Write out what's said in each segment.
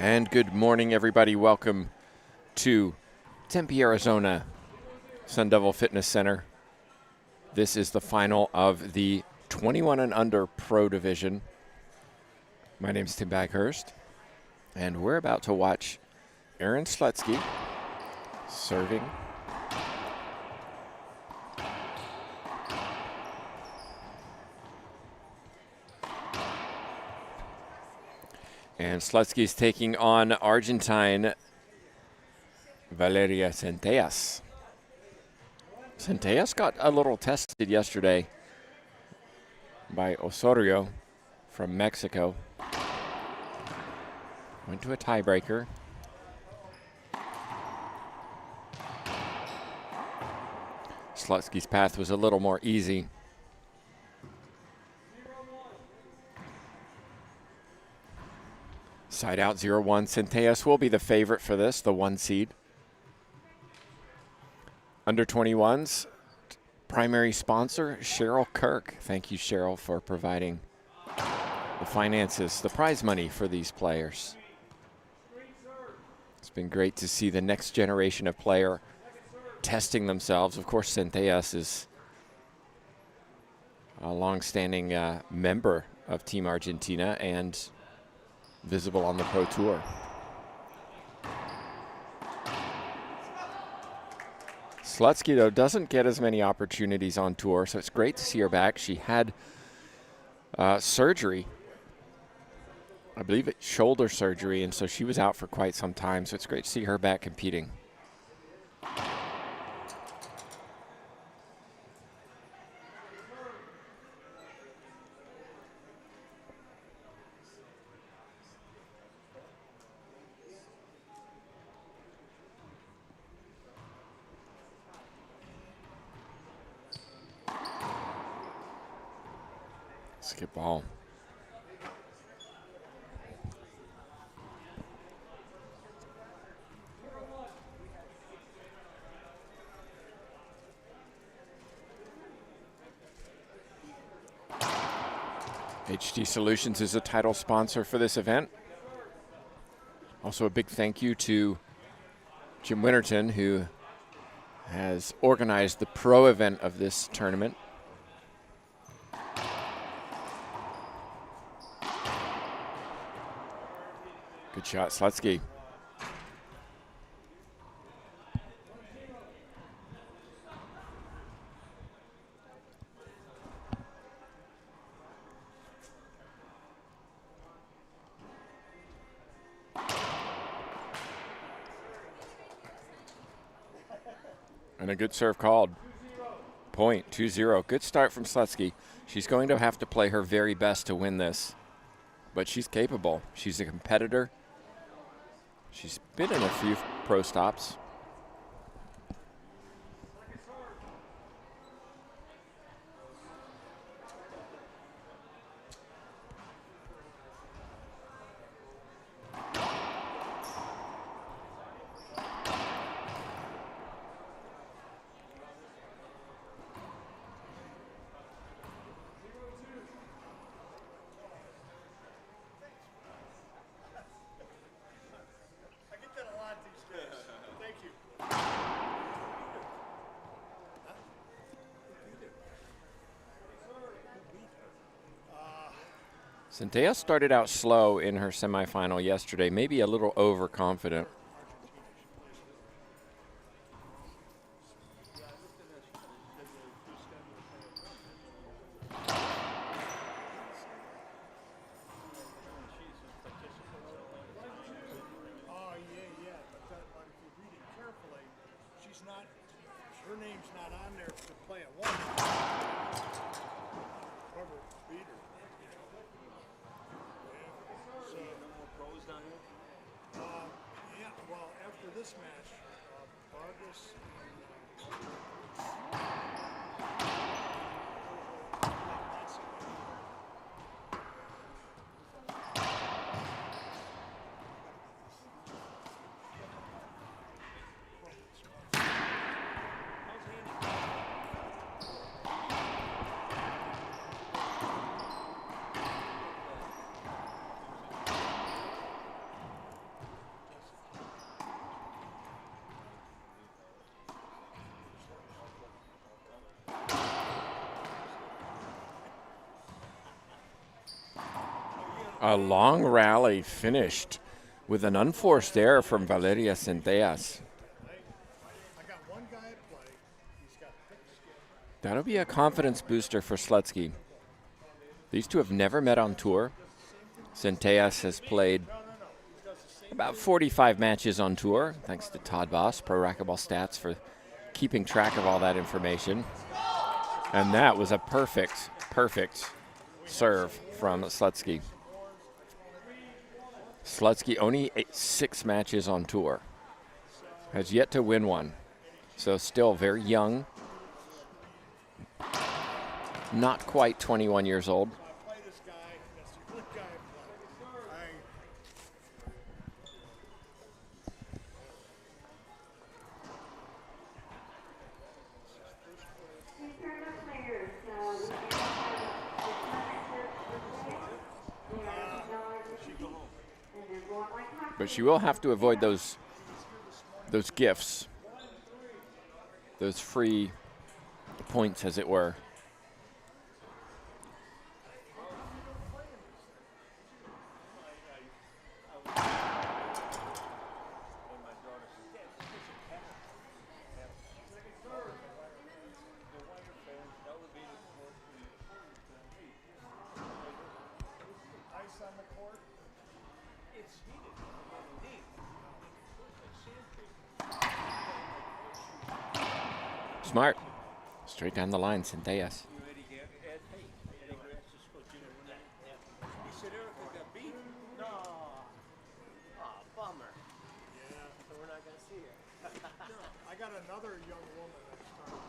And good morning, everybody. Welcome to Tempe, Arizona, Sun Devil Fitness Center. This is the final of the 21 and under pro division. My name is Tim Baghurst, and we're about to watch Aaron Slutzky serving. And Slutzky's taking on Argentine Valeria Centellas. Centellas got a little tested yesterday by Osorio from Mexico. Went to a tiebreaker. Slutzky's path was a little more easy. Side out 0-1. Centellas will be the favorite for this, the 1 seed. Under 21s, primary sponsor, Cheryl Kirk. Thank you, Cheryl, for providing the finances, the prize money for these players. It's been great to see the next generation of player testing themselves. Of course, Centellas is a long-standing member of Team Argentina and visible on the Pro Tour. Slutzky, though, doesn't get as many opportunities on tour, so it's great to see her back. She had surgery, I believe it's shoulder surgery, and so she was out for quite some time, so it's great to see her back competing. Skip ball. HD Solutions is a title sponsor for this event. Also a big thank you to Jim Winterton, who has organized the pro event of this tournament. Good shot, Slutzky. And a good serve called. Point, 2-0. Good start from Slutzky. She's going to have to play her very best to win this. But she's capable. She's a competitor. She's been in a few pro stops. Centellas started out slow in her semifinal yesterday, maybe a little overconfident. Her name's not on there to play at one. Whoever beat her. So, no more pros down here? Yeah, well, after this match, Vargas A long rally finished with an unforced error from Valeria Centellas. That'll be a confidence booster for Slutzky. These two have never met on tour. Centellas has played about 45 matches on tour, thanks to Todd Boss, Pro Racquetball Stats, for keeping track of all that information. And that was a perfect serve from Slutzky. Slutzky only 6 matches on tour. Has yet to win one. So still very young. Not quite 21 years old. But she will have to avoid those gifts, those free points, as it were. Smart. Straight down the line, Centellas. I got another young woman that started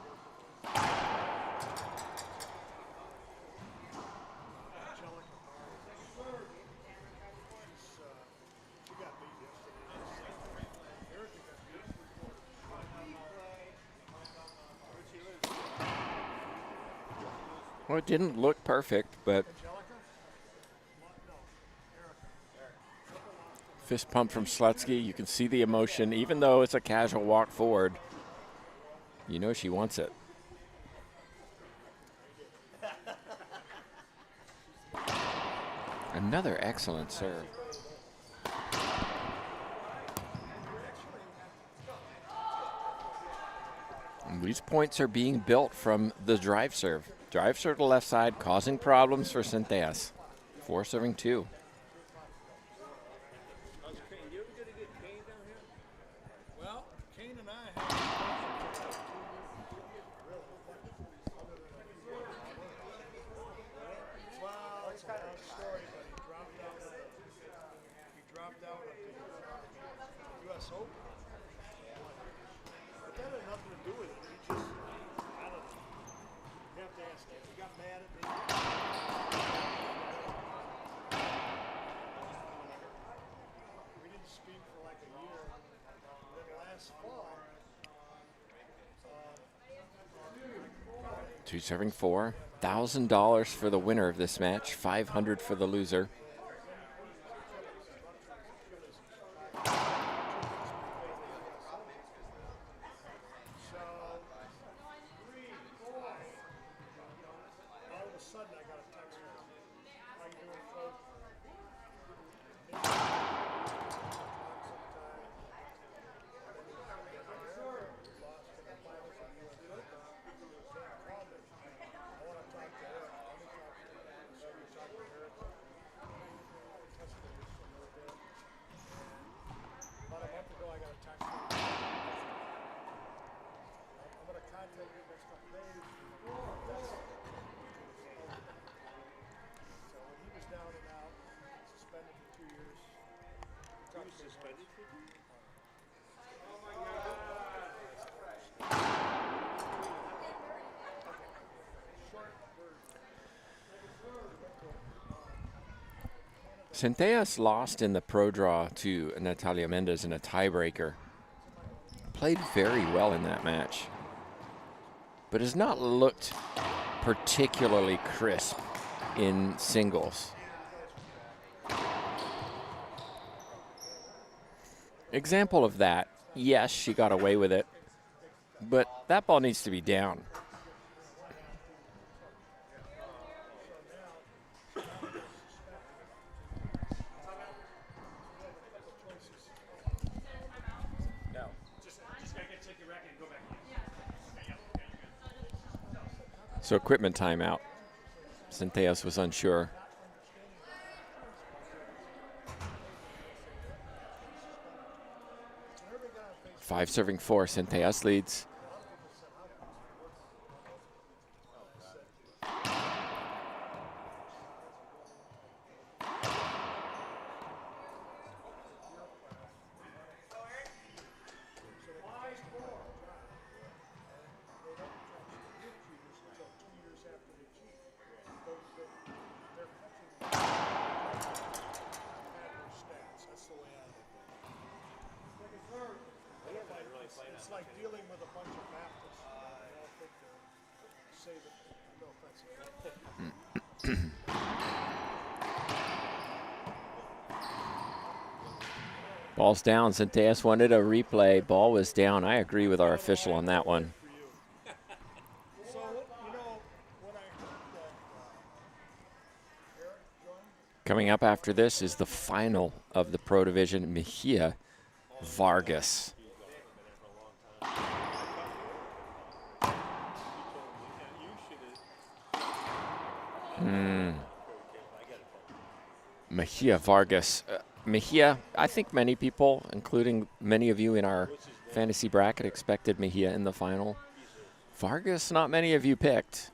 she got beat yesterday. Erica got beat. Well, it didn't look perfect, but fist pump from Slutzky. You can see the emotion, even though it's a casual walk forward. You know she wants it. Another excellent serve. And these points are being built from the drive serve. Drive serve to the left side, causing problems for Centellas. 4 serving 2. Well, Kane and I have that had nothing to do with it. He just, I don't know. You have to ask him. He got mad at me. We didn't speak for like a year. And then last fall, 2 serving 4. $1,000 for the winner of this match, $500 for the loser. all of a sudden I got a text from him. How you doing, folks? About a month ago, I got a text from him. I'm going to contact you next couple days. So when he was down and out, suspended for 2 years. He was suspended for 2 years? Oh my God! Short version. Centellas lost in the pro draw to Natalia Mendez in a tiebreaker. Played very well in that match, but has not looked particularly crisp in singles. Example of that, yes, she got away with it, but that ball needs to be down. So equipment timeout. Centellas was unsure. Five serving 4, Centellas leads. It's like dealing with a bunch of Baptists. I don't think they're saving. No offense. Ball's down. Centellas wanted a replay. Ball was down. I agree with our official on that one. So, you know, when I heard that Eric joined, Coming up after this is the final of the Pro Division, Mejia Vargas. Mejia Vargas. Mejia, I think many people, including many of you in our fantasy bracket, expected Mejia in the final. Vargas, not many of you picked.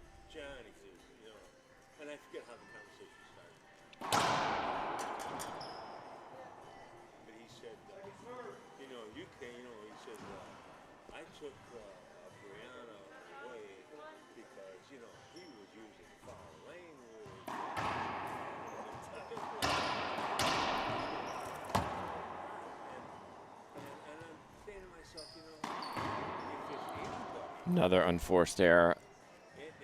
And I forget how the conversation started. But he said, you know, he said, I took Brianna away because, you know, he was using foul language. And I'm saying to myself, you know, if there's anybody, Another unforced error.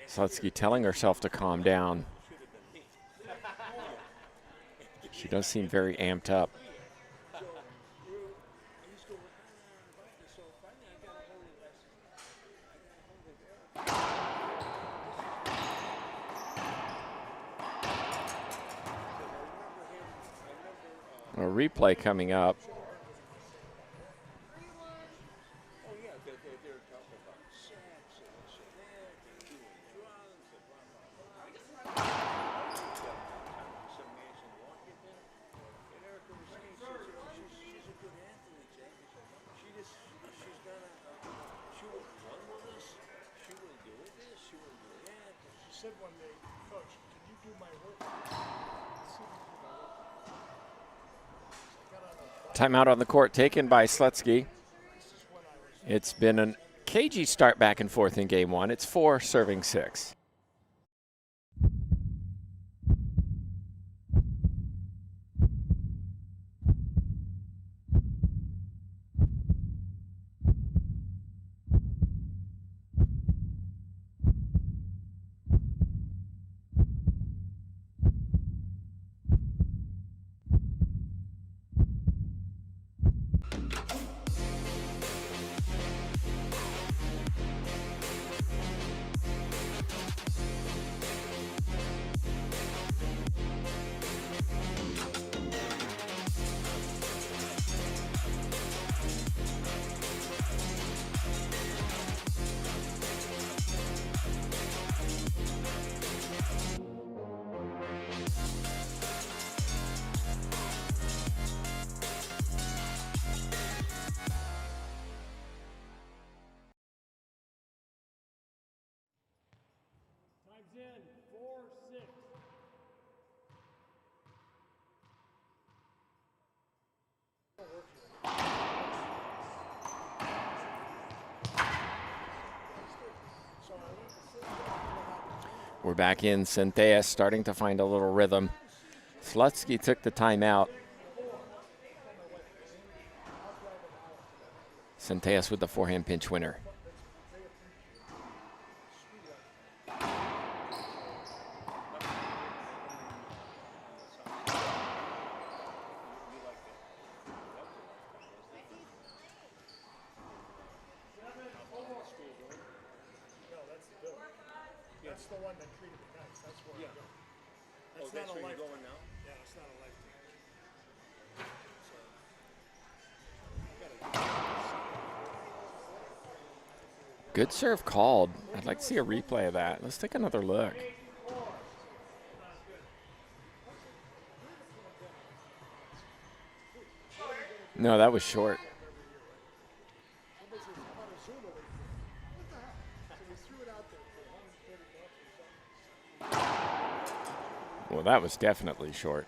Slutzky telling herself to calm down. should have been me. She does seem very amped up. So he's going, so finally I got a hold of this. A replay coming up. Oh yeah, they're talking about sex and this and that, and doing drugs and blah blah blah. Some mansion walking there, and Erica was saying, she's a good athlete, Jack. She's gonna, she will run with us, she will do this, she will do that. she said one day, Coach, can you do my work? Let's see if you do my work. I got on a bus. Timeout on the court taken by Slutzky. It's been an Cagey start back and forth in game one. It's 4 serving 6. Time's in, 4-6. We're back in. Centellas starting to find a little rhythm. Slutzky took the timeout. Centellas with the forehand pinch winner. That's the one that treated the guys. That's where I go. That's not a where life. you're going now? Yeah, it's not a lifetime. Good serve called. I'd like to see a replay of that. Let's take another look. No, that was short. Well, that was definitely short.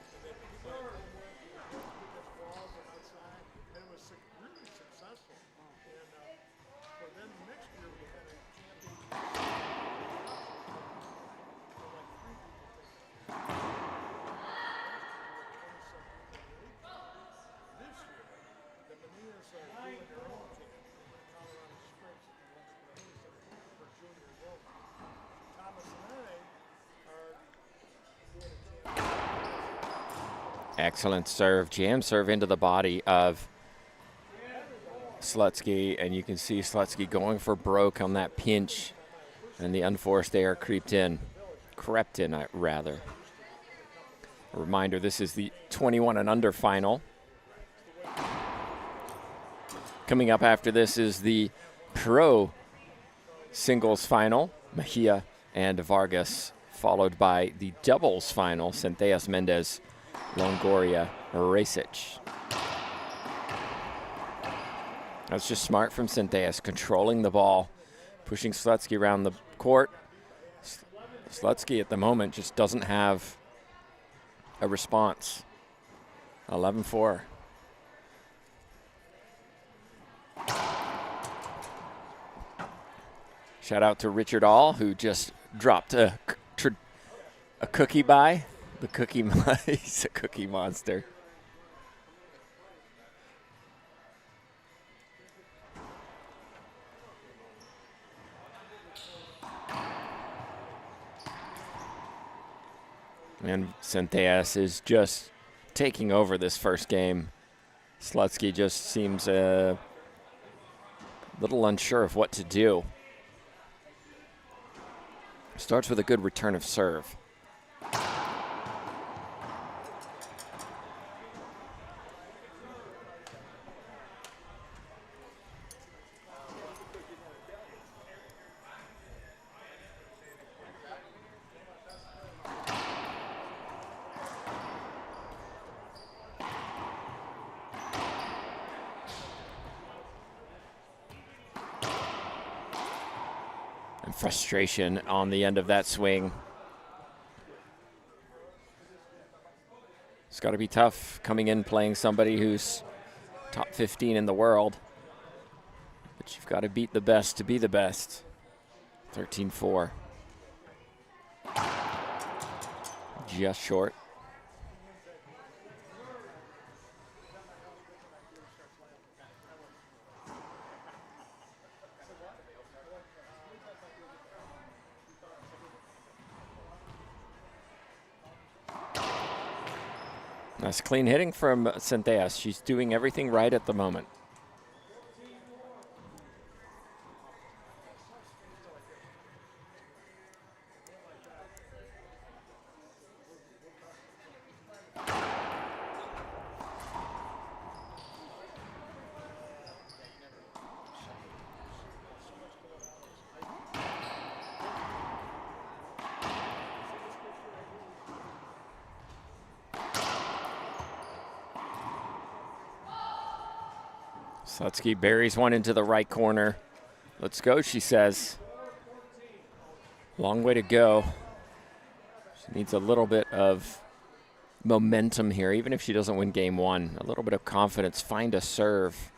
Excellent serve, jam serve into the body of Slutzky, and you can see Slutzky going for broke on that pinch, and the unforced error crept in, rather. A reminder, this is the 21 and under final. Coming up after this is the pro singles final, Mejia and Vargas, followed by the doubles final, Centellas, Mendez, Longoria, Rasic. That's just smart from Centellas, controlling the ball, pushing Slutzky around the court. Slutzky at the moment just doesn't have a response. 11-4. Shout out to Richard All, who just dropped a cookie by. The cookie, he's a cookie monster. And Centellas is just taking over this first game. Slutzky just seems a little unsure of what to do. Starts with a good return of serve. Frustration on the end of that swing. It's got to be tough coming in playing somebody who's top 15 in the world. But you've got to beat the best to be the best. 13-4. Just short. Nice clean hitting from Centellas. She's doing everything right at the moment. Slutzky buries one into the right corner. Let's go, she says. Long way to go. She needs a little bit of momentum here, even if she doesn't win game one. A little bit of confidence. Find a serve.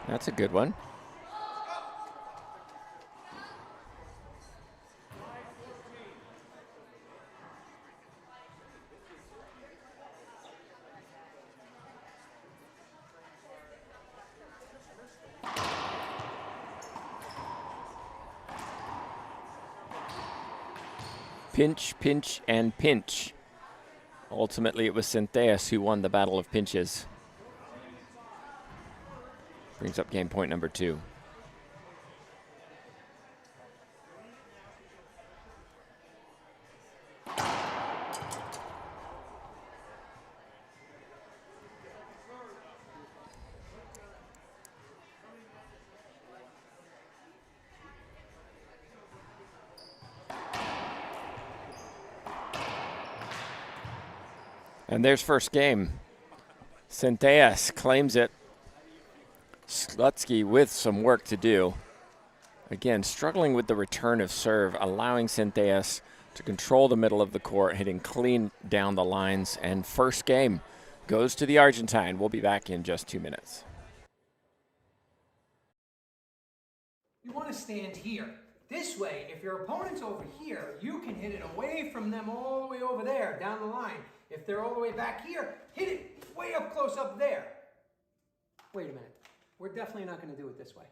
That's a good one. Pinch, pinch, and pinch. Ultimately, it was Centellas who won the battle of pinches. Brings up game point number 2. And there's first game. Centellas claims it. Slutzky with some work to do. Again, struggling with the return of serve, allowing Centellas to control the middle of the court, hitting clean down the lines. And first game goes to the Argentine. We'll be back in just 2 minutes. You want to stand here. This way, if your opponent's over here, you can hit it away from them all the way over there, down the line. If they're all the way back here, hit it way up close up there. Wait a minute. We're definitely not going to do it this way.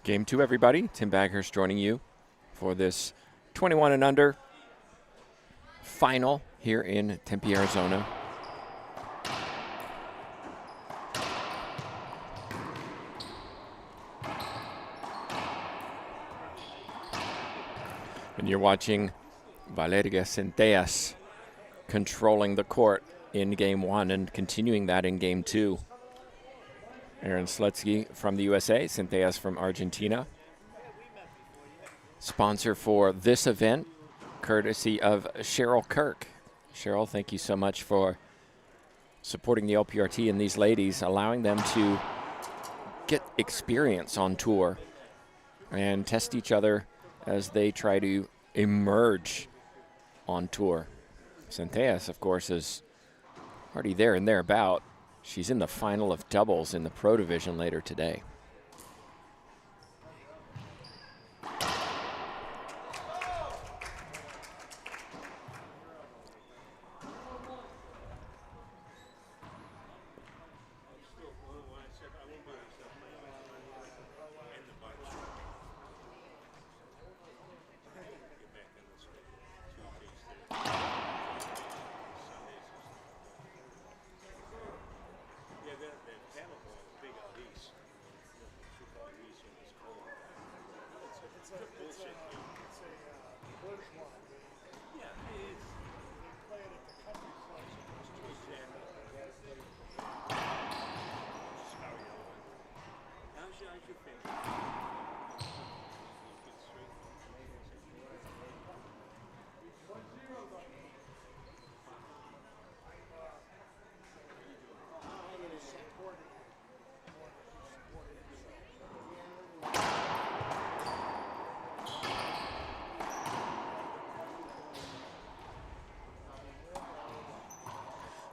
Game 2, everybody. Tim Baghurst joining you for this 21 and under final here in Tempe, Arizona. And you're watching Valeria Centellas controlling the court in game 1 and continuing that in game 2. Aaron Slutzky from the USA, Centellas from Argentina. Sponsor for this event, courtesy of Cheryl Kirk. Cheryl, thank you so much for supporting the LPRT and these ladies, allowing them to get experience on tour and test each other as they try to emerge on tour. Centellas, of course, is already there and thereabout. She's in the final of doubles in the Pro Division later today.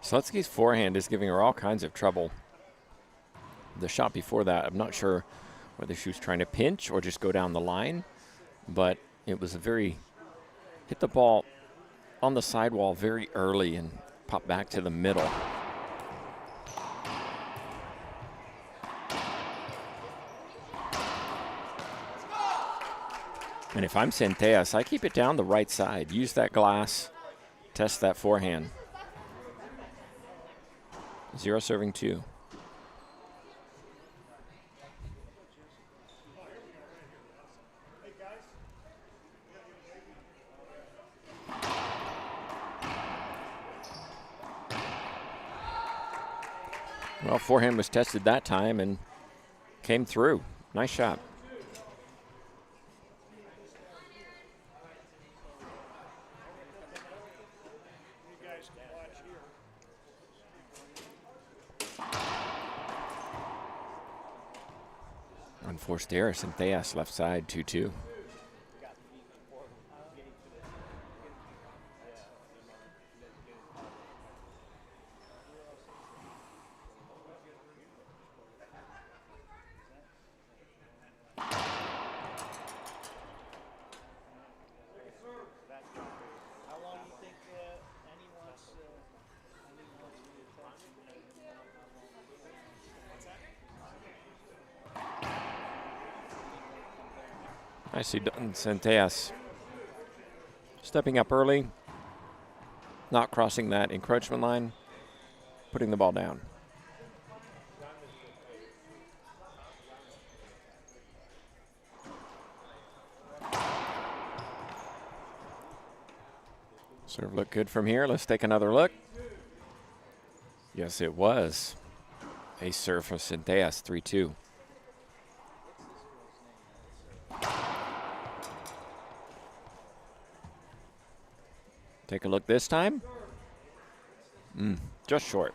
Slutzky's forehand is giving her all kinds of trouble. The shot before that, I'm not sure whether she was trying to pinch or just go down the line, but it was a hit the ball on the sidewall very early and popped back to the middle. And if I'm Centellas, I keep it down the right side. Use that glass, test that forehand. 0 serving 2. Well, forehand was tested that time and came through. Nice shot. Unforced error, Centellas left side, 2-2. I see Centellas stepping up early, not crossing that encroachment line, putting the ball down. Serve looked good from here. Let's take another look. Yes, it was. A serve for Centellas, 3-2. Take a look this time. Just short.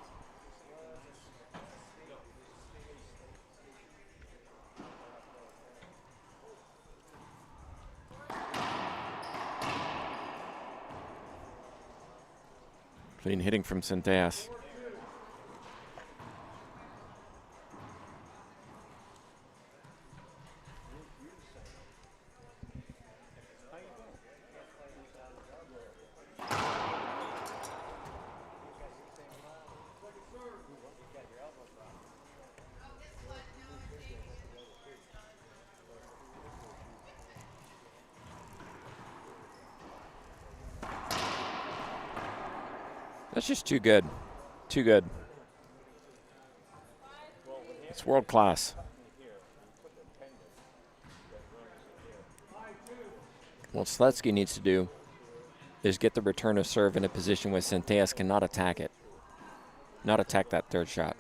Clean hitting from Centellas. That's just too good. Too good. It's world class. What Slutzky needs to do is get the return of serve in a position where Centellas cannot attack it. Not attack that third shot.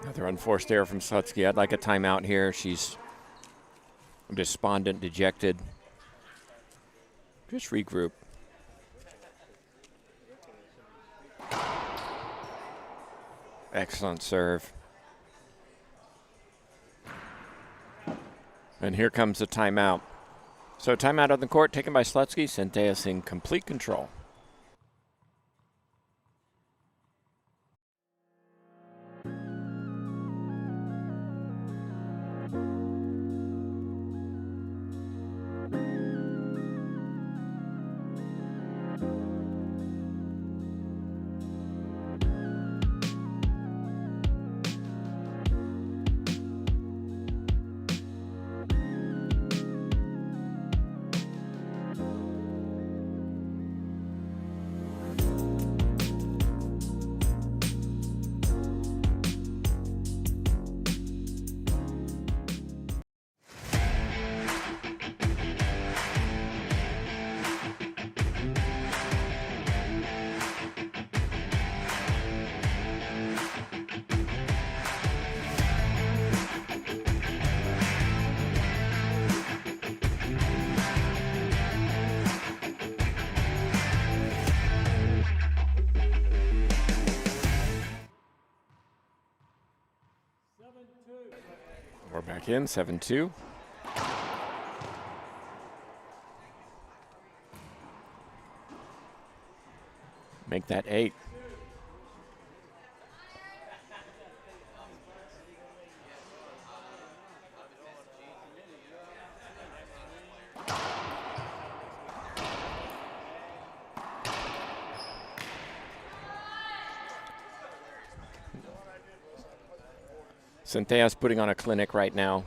Another unforced error from Slutzky. I'd like a timeout here. She's despondent, dejected. Just regroup. Excellent serve. And here comes the timeout. So timeout on the court taken by Slutzky. Centellas in complete control. We're back in, 7-2. Make that 8. Centellas putting on a clinic right now.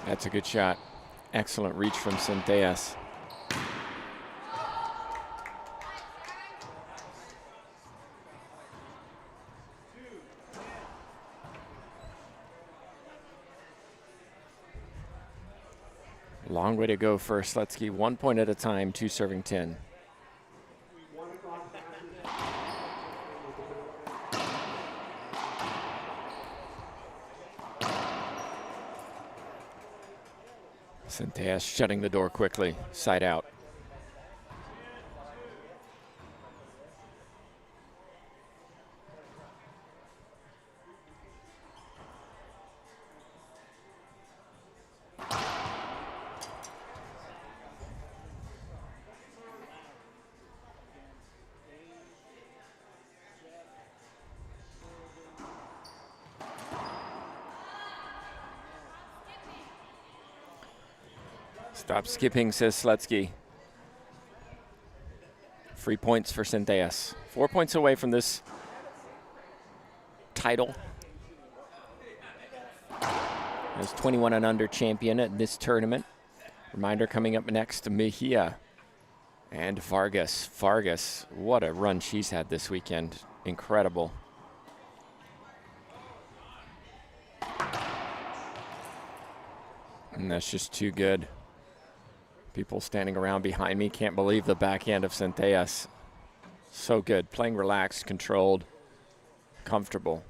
That's a good shot. Excellent reach from Centellas. Long way to go for Slutzky. 1 point at a time, 2 serving 10. Centellas shutting the door quickly, side out. Stop skipping, says Slutzky. Free points for Centellas. 4 points away from this title. As 21 and under champion at this tournament. Reminder coming up next, Mejia and Vargas. Vargas, what a run she's had this weekend. Incredible. And that's just too good. People standing around behind me can't believe the backhand of Centellas. So good, playing relaxed, controlled, comfortable.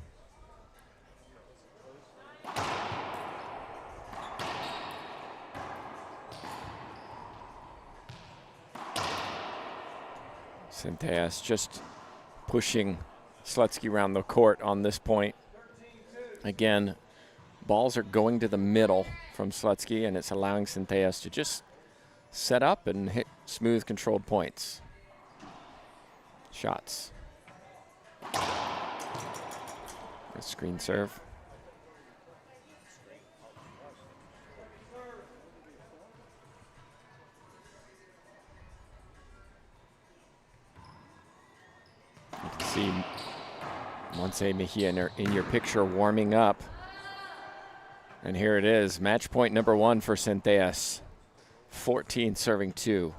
Centellas just pushing Slutzky around the court on this point. Again, balls are going to the middle from Slutzky, and it's allowing Centellas to just set up and hit smooth, controlled points. Shots. A screen serve. You can see Monse Mejia in your picture warming up. And here it is, match point number 1 for Centellas. 14 serving 2.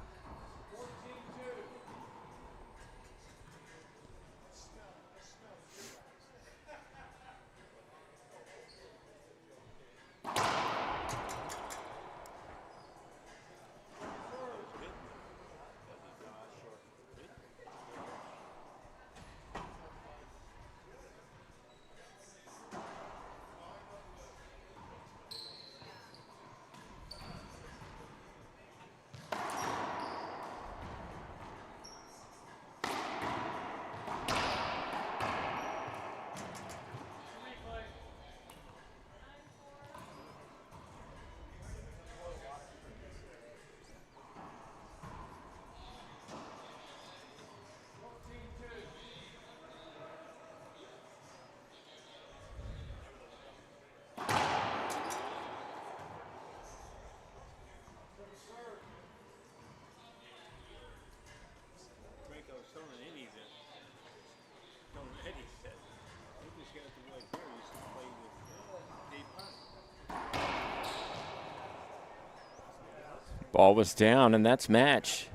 Ball was down, and that's match.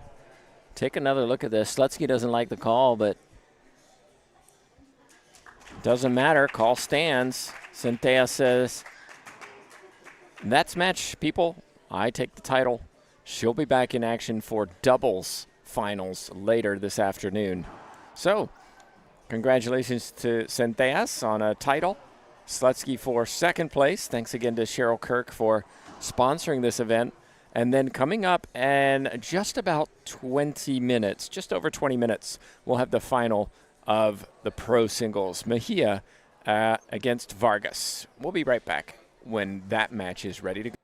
Take another look at this. Slutzky doesn't like the call, but doesn't matter. Call stands. Centellas says, that's match, people. I take the title. She'll be back in action for doubles finals later this afternoon. So, congratulations to Centellas on a title. Slutzky for second place. Thanks again to Cheryl Kirk for sponsoring this event. And then coming up in just about 20 minutes, just over 20 minutes, we'll have the final of the pro singles. Mejia against Vargas. We'll be right back when that match is ready to go.